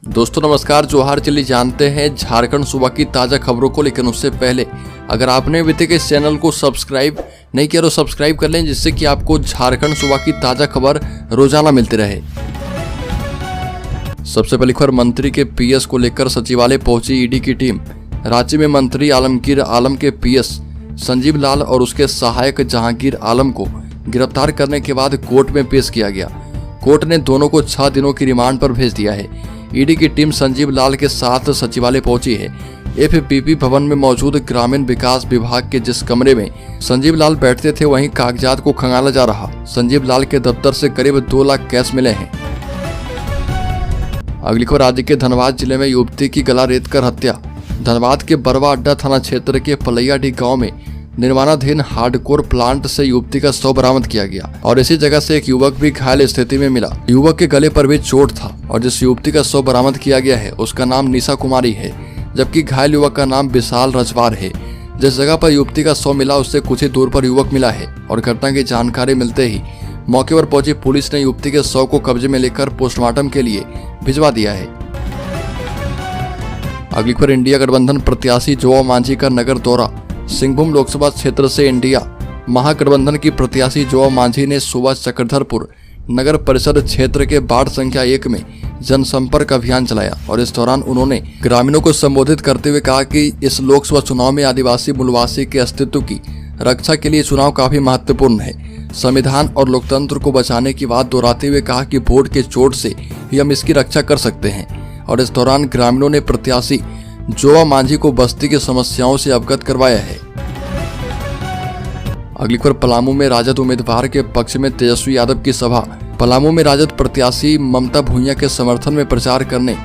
दोस्तों नमस्कार, जोहार। चलिए जानते हैं झारखंड सूबा की ताज़ा खबरों को, लेकिन उससे पहले अगर आपने अभी तक इस चैनल को सब्सक्राइब नहीं किया तो सब्सक्राइब कर लें, जिससे कि आपको झारखंड सूबा की ताज़ा खबर रोजाना मिलती रहे। सबसे पहली खबर, मंत्री के पीएस को लेकर सचिवालय पहुंची ईडी की टीम। रांची में मंत्री आलमगीर आलम के पीएस संजीव लाल और उसके सहायक जहांगीर आलम को गिरफ्तार करने के बाद कोर्ट में पेश किया गया। कोर्ट ने दोनों को 6 दिनों की रिमांड पर भेज दिया है। ईडी की टीम संजीव लाल के साथ सचिवालय पहुंची है। एफपीपी भवन में मौजूद ग्रामीण विकास विभाग के जिस कमरे में संजीव लाल बैठते थे, वहीं कागजात को खंगाला जा रहा। संजीव लाल के दफ्तर से करीब 2 लाख कैश मिले हैं। अगली खबर, राज्य के धनबाद जिले में युवती की गला रेतकर हत्या। धनबाद के बरवा अड्डा थाना क्षेत्र के पलैयाडी गांव में निर्माणाधीन हार्डकोर प्लांट से युवती का शव बरामद किया गया और इसी जगह से एक युवक भी घायल स्थिति में मिला। युवक के गले पर भी चोट था और जिस युवती का शव बरामद किया गया है उसका नाम निशा कुमारी है, जबकि घायल युवक का नाम विशाल रजवार है। जिस जगह पर युवती का शव मिला उससे कुछ ही दूर पर युवक मिला है और घटना की जानकारी मिलते ही मौके पर पहुंची पुलिस ने युवती के शव को कब्जे में लेकर पोस्टमार्टम के लिए भिजवा दिया है। अगली खबर, इंडिया गठबंधन प्रत्याशी जोआ मांझी का नगर दौरा। सिंहभूम लोकसभा क्षेत्र से इंडिया महागठबंधन की प्रत्याशी जोआ मांझी ने सुबह चक्रधरपुर नगर परिषद क्षेत्र के वार्ड संख्या 1 में जनसंपर्क अभियान चलाया और इस दौरान उन्होंने ग्रामीणों को संबोधित करते हुए कहा कि इस लोकसभा चुनाव में आदिवासी मूलवासी के अस्तित्व की रक्षा के लिए चुनाव काफी महत्वपूर्ण है। संविधान और लोकतंत्र को बचाने की बात दोहराते हुए कहा कि वोट के चोट से ही हम इसकी रक्षा कर सकते हैं। और इस दौरान ग्रामीणों ने प्रत्याशी जोआ मांझी को बस्ती की समस्याओं से अवगत करवाया है। अगली खबर, पलामू में राजद उम्मीदवार के पक्ष में तेजस्वी यादव की सभा। पलामू में राजद प्रत्याशी ममता भूइयां के समर्थन में प्रचार करने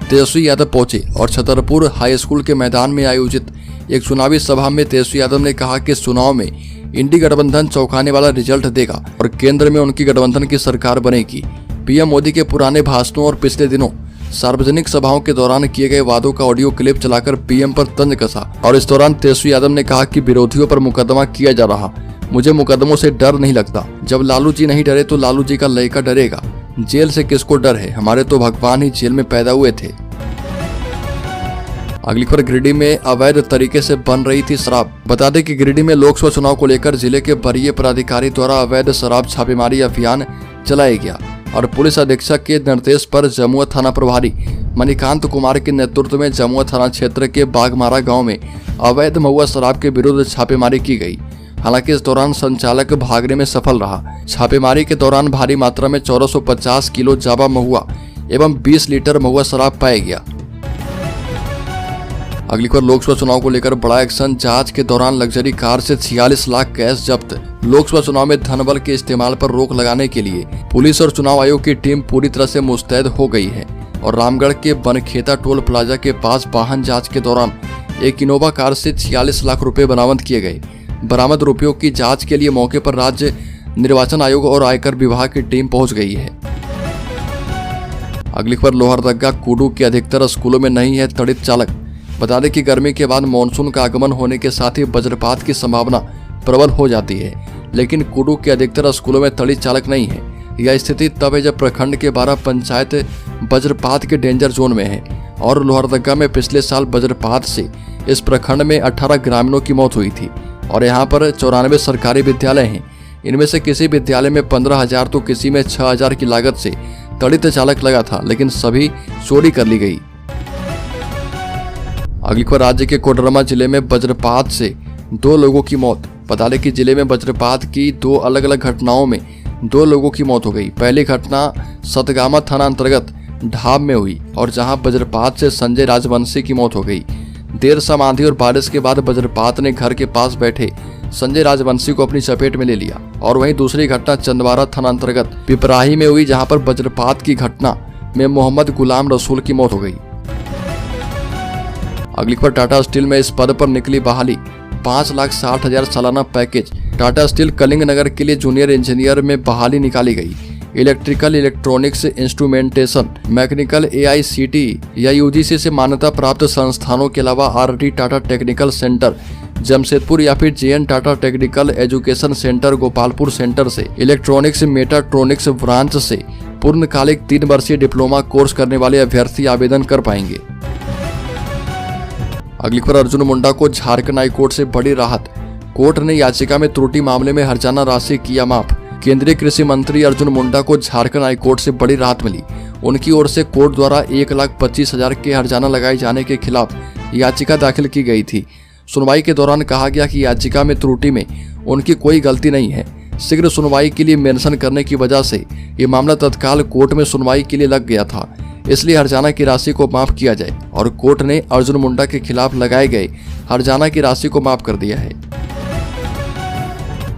तेजस्वी यादव पहुंचे और छतरपुर हाई स्कूल के मैदान में आयोजित एक चुनावी सभा में तेजस्वी यादव ने कहा कि चुनाव में इंडी गठबंधन चौंकाने वाला रिजल्ट देगा और केंद्र में उनकी गठबंधन की सरकार बनेगी। पीएम मोदी के पुराने भाषणों और पिछले दिनों सार्वजनिक सभाओं के दौरान किए गए वादों का ऑडियो क्लिप चलाकर पीएम पर तंज कसा और इस दौरान तेजस्वी यादव ने कहा कि विरोधियों पर मुकदमा किया जा रहा। मुझे मुकदमों से डर नहीं लगता। जब लालू जी नहीं डरे तो लालू जी का लड़का डरेगा। जेल से किसको डर है, हमारे तो भगवान ही जेल में पैदा हुए थे। अगली खबर, गिरिडीह में अवैध तरीके से बन रही थी शराब। बता दें कि गिरिडीह में लोकसभा चुनाव को लेकर जिले के वरीय पदाधिकारी द्वारा अवैध शराब छापेमारी अभियान चलाया गया और पुलिस अधीक्षक के निर्देश पर जमुआ थाना प्रभारी मणिकांत कुमार के नेतृत्व में जमुआ थाना क्षेत्र के बागमारा गांव में अवैध महुआ शराब के विरुद्ध छापेमारी की गई। हालांकि इस दौरान संचालक भागने में सफल रहा। छापेमारी के दौरान भारी मात्रा में 1450 किलो जावा महुआ एवं 20 लीटर महुआ शराब पाया गया। अगली खबर, लोकसभा चुनाव को लेकर बड़ा एक्शन। जांच के दौरान लग्जरी कार से 46 लाख कैश जब्त। लोकसभा चुनाव में धनबल के इस्तेमाल पर रोक लगाने के लिए पुलिस और चुनाव आयोग की टीम पूरी तरह से मुस्तैद हो गई है और रामगढ़ के बनखेता टोल प्लाजा के पास वाहन जांच के दौरान एक इनोवा कार से 46 लाख रुपए बरामद किए गए। बरामद रुपयों की जांच के लिए मौके पर राज्य निर्वाचन आयोग और आयकर विभाग की टीम पहुंच गई है। अगली खबर, लोहरदगा कुडू के अधिकतर स्कूलों में नहीं है तड़ित चालक। बता दें कि गर्मी के बाद मानसून का आगमन होने के साथ ही वज्रपात की संभावना प्रबल हो जाती है, लेकिन कुडू के अधिकतर स्कूलों में तड़ित चालक नहीं है। यह स्थिति तब है जब प्रखंड के 12 पंचायत वज्रपात के डेंजर जोन में है और लोहरदगा में पिछले साल वज्रपात से इस प्रखंड में 18 ग्रामीणों की मौत हुई थी और यहाँ पर 94 सरकारी विद्यालय हैं। इनमें से किसी विद्यालय में 15,000 तो किसी में 6,000 की लागत से तड़ित चालक लगा था, लेकिन सभी चोरी कर ली गई। अगली खबर, राज्य के कोडरमा जिले में वज्रपात से 2 लोगों की मौत। बता दें कि जिले में वज्रपात की 2 अलग अलग घटनाओं में 2 लोगों की मौत हो गई। पहली घटना सतगामा थाना अंतर्गत ढाब में हुई और जहां वज्रपात से संजय राजवंशी की मौत हो गई। देर शाम आंधी और बारिश के बाद वज्रपात ने घर के पास बैठे संजय राजवंशी को अपनी चपेट में ले लिया। और वहीं दूसरी घटना चंदवारा थाना अंतर्गत पिपराही में हुई, जहां पर वज्रपात की घटना में मोहम्मद गुलाम रसूल की मौत हो गई। अगली खबर, टाटा स्टील में इस पद पर निकली बहाली। 5,60,000 सालाना पैकेज। टाटा स्टील कलिंग नगर के लिए जूनियर इंजीनियर में बहाली निकाली गई। Electrical, electronics, instrumentation, mechanical AICTE या UGC से मान्यता प्राप्त संस्थानों के अलावा RD Tata technical centre Jamshedpur या फिर JN Tata technical education centre Gopalpur centre से, इलेक्ट्रॉनिक्स मेटाट्रॉनिक्स ब्रांच से पूर्णकालिक 3 वर्षीय डिप्लोमा कोर्स करने वाले अभ्यर्थी आवेदन कर पाएंगे। अगली खबर, अर्जुन मुंडा को झारखंड हाईकोर्ट से बड़ी राहत। कोर्ट ने याचिका में त्रुटि मामले में हर्जाना राशि किया माफ। केंद्रीय कृषि मंत्री अर्जुन मुंडा को झारखंड हाईकोर्ट से बड़ी राहत मिली। उनकी ओर से कोर्ट द्वारा 1,25,000 के हर्जाना लगाए जाने के खिलाफ याचिका दाखिल की गई थी। सुनवाई के दौरान कहा गया कि याचिका में त्रुटि में उनकी कोई गलती नहीं है। शीघ्र सुनवाई के लिए मेंशन करने की वजह से ये मामला तत्काल कोर्ट में सुनवाई के लिए लग गया था, इसलिए हर्जाना की राशि को माफ किया जाए और कोर्ट ने अर्जुन मुंडा के खिलाफ लगाए गए हर्जाना की राशि को माफ कर दिया है।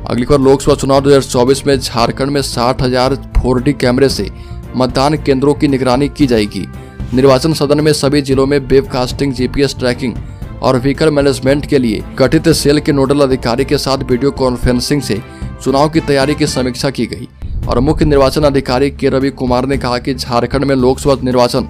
अगली बार, लोकसभा चुनाव 2024 में झारखंड में 60,000 4D कैमरे से मतदान केंद्रों की निगरानी की जाएगी। निर्वाचन सदन में सभी जिलों में वेबकास्टिंग, GPS ट्रैकिंग और व्हीकल मैनेजमेंट के लिए गठित सेल के नोडल अधिकारी के साथ वीडियो कॉन्फ्रेंसिंग से चुनाव की तैयारी की समीक्षा की गई। और मुख्य निर्वाचन अधिकारी के रवि कुमार ने कहा कि झारखंड में लोकसभा निर्वाचन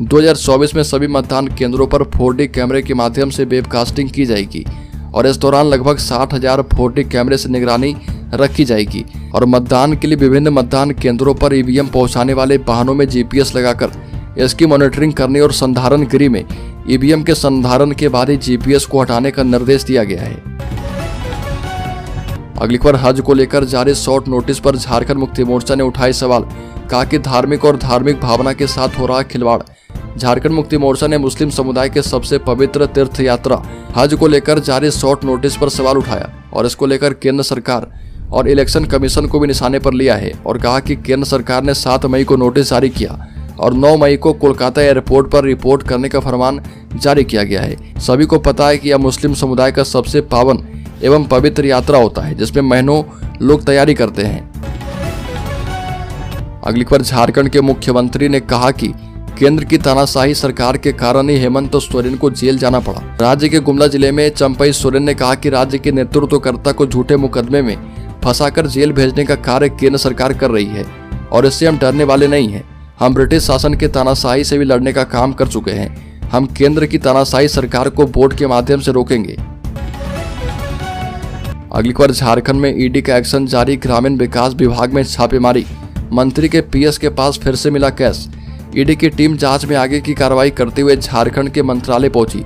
2024 में सभी मतदान केंद्रों पर 4D कैमरे के माध्यम से वेबकास्टिंग की जाएगी और इस दौरान लगभग 60,000 4D कैमरे से निगरानी रखी जाएगी और मतदान के लिए विभिन्न मतदान केंद्रों पर EVM पहुंचाने वाले वाहनों में GPS लगाकर इसकी मॉनिटरिंग करने और संधारण गृह में EVM के संधारण के बाद ही GPS को हटाने का निर्देश दिया गया है। अगली खबर, हज को लेकर जारी शॉर्ट नोटिस पर झारखंड मुक्ति मोर्चा ने उठाए सवाल। कहा कि धार्मिक और धार्मिक भावना के साथ हो रहा खिलवाड़। झारखंड मुक्ति मोर्चा ने मुस्लिम समुदाय के सबसे पवित्र तीर्थ यात्रा हज को लेकर जारी शॉर्ट नोटिस पर सवाल उठाया और इसको लेकर केंद्र सरकार और इलेक्शन कमीशन को भी निशाने पर लिया है और कहा कि केंद्र सरकार ने 7 मई को नोटिस जारी किया और 9 मई को कोलकाता एयरपोर्ट पर रिपोर्ट करने का फरमान जारी किया गया है। सभी को पता है कि यह मुस्लिम समुदाय का सबसे पावन एवं पवित्र यात्रा होता है जिसमें महीनों लोग तैयारी करते हैं। अगली खबर, झारखंड के मुख्यमंत्री ने कहा कि केंद्र की तानाशाही सरकार के कारण ही हेमंत सोरेन को जेल जाना पड़ा। राज्य के गुमला जिले में चंपई सोरेन ने कहा कि राज्य के नेतृत्वकर्ता को झूठे मुकदमे में फंसाकर जेल भेजने का कार्य केंद्र सरकार कर रही है और इससे हम डरने वाले नहीं हैं। हम ब्रिटिश शासन के तानाशाही से भी लड़ने का काम कर चुके हैं। हम केंद्र की तानाशाही सरकार को वोट के माध्यम से रोकेंगे। अगली बार, झारखंड में ईडी का एक्शन जारी। ग्रामीण विकास विभाग में छापेमारी। मंत्री के PS के पास फिर से मिला कैश। ईडी की टीम जांच में आगे की कार्रवाई करते हुए झारखंड के मंत्रालय पहुंची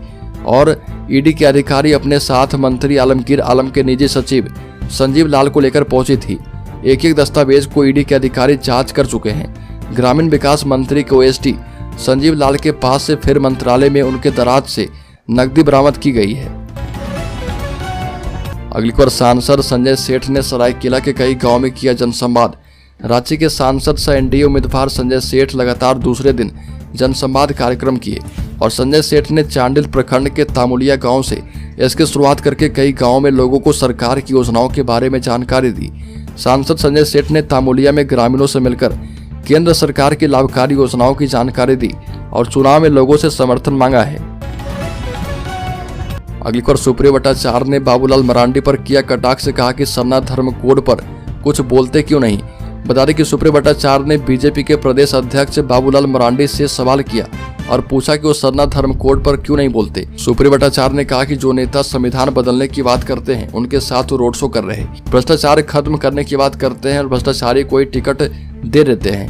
और ईडी के अधिकारी अपने साथ मंत्री आलमगीर आलम के निजी सचिव संजीव लाल को लेकर पहुंची थी। एक एक दस्तावेज को ईडी के अधिकारी जांच कर चुके हैं। ग्रामीण विकास मंत्री के OSD संजीव लाल के पास से फिर मंत्रालय में उनके दराज से नकदी बरामद की गई है। अगली बार, सांसद संजय सेठ ने सरायकेला के कई गांव में किया जनसंवाद। रांची के सांसद सह NDA उम्मीदवार संजय सेठ लगातार दूसरे दिन जनसंवाद कार्यक्रम किए और संजय सेठ ने चांडिल प्रखंड के तामुलिया गांव से इसकी शुरुआत करके कई गांवों में लोगों को सरकार की योजनाओं के बारे में जानकारी दी। सांसद संजय सेठ ने तामुलिया में ग्रामीणों से मिलकर केंद्र सरकार की लाभकारी योजनाओं की जानकारी दी और चुनाव में लोगों से समर्थन मांगा है। अगली बार, सुप्रियो भट्टाचार्य ने बाबूलाल मरांडी पर किया कटाक्ष से कहा कि सरना धर्म कोड पर कुछ बोलते क्यों नहीं। बता दें कि सुप्रियो भट्टाचार्य ने बीजेपी के प्रदेश अध्यक्ष बाबूलाल मरांडी से सवाल किया और पूछा कि वो सरना धर्म कोड पर क्यों नहीं बोलते। सुप्रियो भट्टाचार्य ने कहा कि जो नेता संविधान बदलने की बात करते हैं उनके साथ वो रोड शो कर रहे हैं, भ्रष्टाचार खत्म करने की बात करते हैं और भ्रष्टाचारी कोई टिकट दे देते हैं।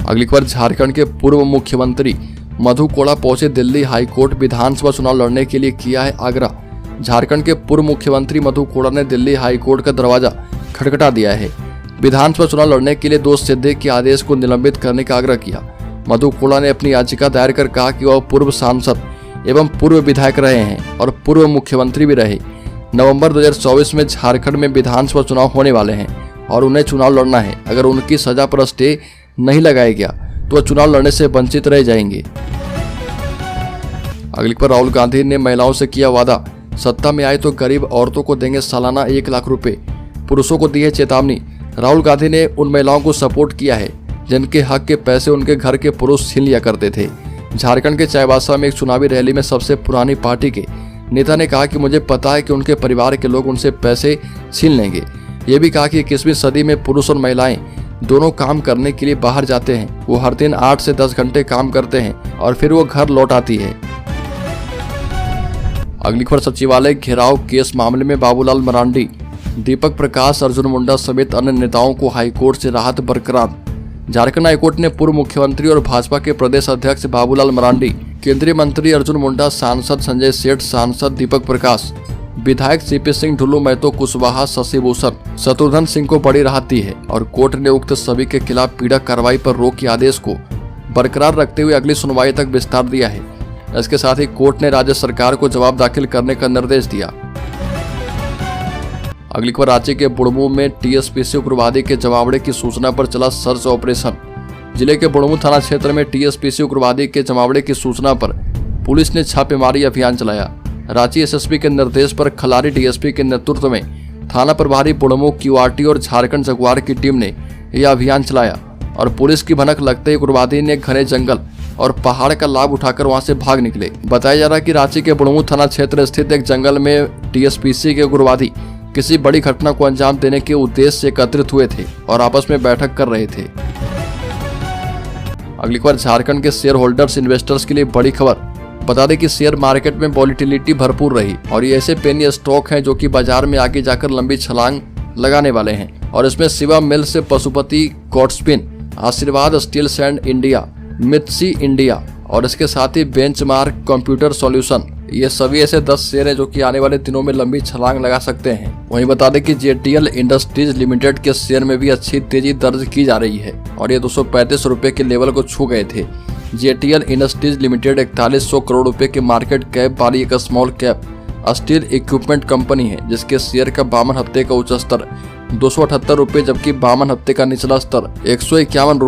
अगली बार, झारखंड के पूर्व मुख्यमंत्री मधु कोड़ा पहुंचे दिल्ली हाईकोर्ट। विधानसभा चुनाव लड़ने के लिए किया है आग्रह। झारखंड के पूर्व मुख्यमंत्री मधु कोड़ा ने दिल्ली हाईकोर्ट का दरवाजा खटखटा दिया है। विधानसभा चुनाव लड़ने के लिए 2 सिद्धे के आदेश को निलंबित करने का आग्रह किया। मधु कोड़ा ने अपनी याचिका दायर कर कहा कि वह पूर्व सांसद एवं पूर्व विधायक रहे हैं और पूर्व मुख्यमंत्री भी रहे। नवंबर 2024 में झारखंड में विधानसभा चुनाव होने वाले हैं और उन्हें चुनाव लड़ना है। अगर उनकी सजा पर स्टे नहीं लगाया गया तो वह चुनाव लड़ने से वंचित रह जाएंगे। अगली पर, राहुल गांधी ने महिलाओं से किया वादा। सत्ता में आए तो गरीब औरतों को देंगे सालाना 1 लाख रुपए। पुरुषों को दी है चेतावनी। राहुल गांधी ने उन महिलाओं को सपोर्ट किया है जिनके हक के पैसे उनके घर के पुरुष छीन लिया करते थे। झारखंड के चाईबासा में एक चुनावी रैली में सबसे पुरानी पार्टी के नेता ने कहा कि मुझे पता है कि उनके परिवार के लोग उनसे पैसे छीन लेंगे। ये भी कहा कि 21वीं सदी में पुरुष और महिलाएं दोनों काम करने के लिए बाहर जाते हैं। वो हर दिन 8 से 10 घंटे काम करते हैं और फिर वो घर लौट आती है। अगली खबर, सचिवालय घेराव केस मामले में बाबूलाल मरांडी दीपक प्रकाश, अर्जुन मुंडा समेत अन्य नेताओं को हाईकोर्ट से राहत बरकरार। झारखंड हाईकोर्ट ने पूर्व मुख्यमंत्री और भाजपा के प्रदेश अध्यक्ष बाबूलाल मरांडी, केंद्रीय मंत्री अर्जुन मुंडा, सांसद संजय सेठ, सांसद दीपक प्रकाश, विधायक सीपी सिंह, ढुल्लू महतो कुशवाहा, शशि भूषण, शत्रुघ्न सिंह को बड़ी राहत दी है और कोर्ट ने उक्त सभी के खिलाफ पीड़क कार्रवाई पर रोक के आदेश को बरकरार रखते हुए अगली सुनवाई तक विस्तार दिया है। इसके साथ ही कोर्ट ने राज्य सरकार को जवाब दाखिल करने का निर्देश दिया। अगली खबर, रांची के बुढ़मू में टीएसपीसी उग्रवादी के जमावड़े की सूचना पर चला सर्च ऑपरेशन। जिले के बुढ़मू थाना क्षेत्र में टीएसपीसी उग्रवादी के जमावड़े की सूचना पर पुलिस ने छापेमारी अभियान चलाया। रांची एसएसपी के निर्देश पर खलारी डीएसपी के नेतृत्व में थाना प्रभारी बुढ़मू, क्यूआरटी और झारखंड जगुआर की टीम ने यह अभियान चलाया और पुलिस की भनक लगते ही उग्रवादी ने घने जंगल और पहाड़ का लाभ उठाकर वहां से भाग निकले। बताया जा रहा है कि रांची के बुढ़मू थाना क्षेत्र स्थित एक जंगल में टीएसपीसी के उग्रवादी किसी बड़ी घटना को अंजाम देने के उद्देश्य से एकत्रित हुए थे और आपस में बैठक कर रहे थे। अगली खबर, झारखंड के शेयर होल्डर्स इन्वेस्टर्स के लिए बड़ी खबर। बता दें कि शेयर मार्केट में वॉलीटिलिटी भरपूर रही और ये ऐसे पेनी स्टॉक हैं जो कि बाजार में आगे जाकर लंबी छलांग लगाने वाले हैं और इसमें शिवा मिल से पशुपति, कॉटस्पिन, आशीर्वाद स्टील सैंड इंडिया, मित्सी इंडिया और इसके साथ ही बेंचमार्क कंप्यूटर सॉल्यूशन, ये सभी ऐसे 10 शेयर हैं जो कि आने वाले दिनों में लंबी छलांग लगा सकते हैं। वहीं बता दें कि जेटीएल इंडस्ट्रीज लिमिटेड के शेयर में भी अच्छी तेजी दर्ज की जा रही है और ये 235 रुपए के लेवल को छू गए थे। जेटीएल इंडस्ट्रीज लिमिटेड 4100 करोड़ रुपए के मार्केट कैप वाली एक small cap steel equipment company है जिसके शेयर का 52 हफ्ते का उच्च स्तर 278 रुपए जबकि 52 हफ्ते का निचला स्तर 151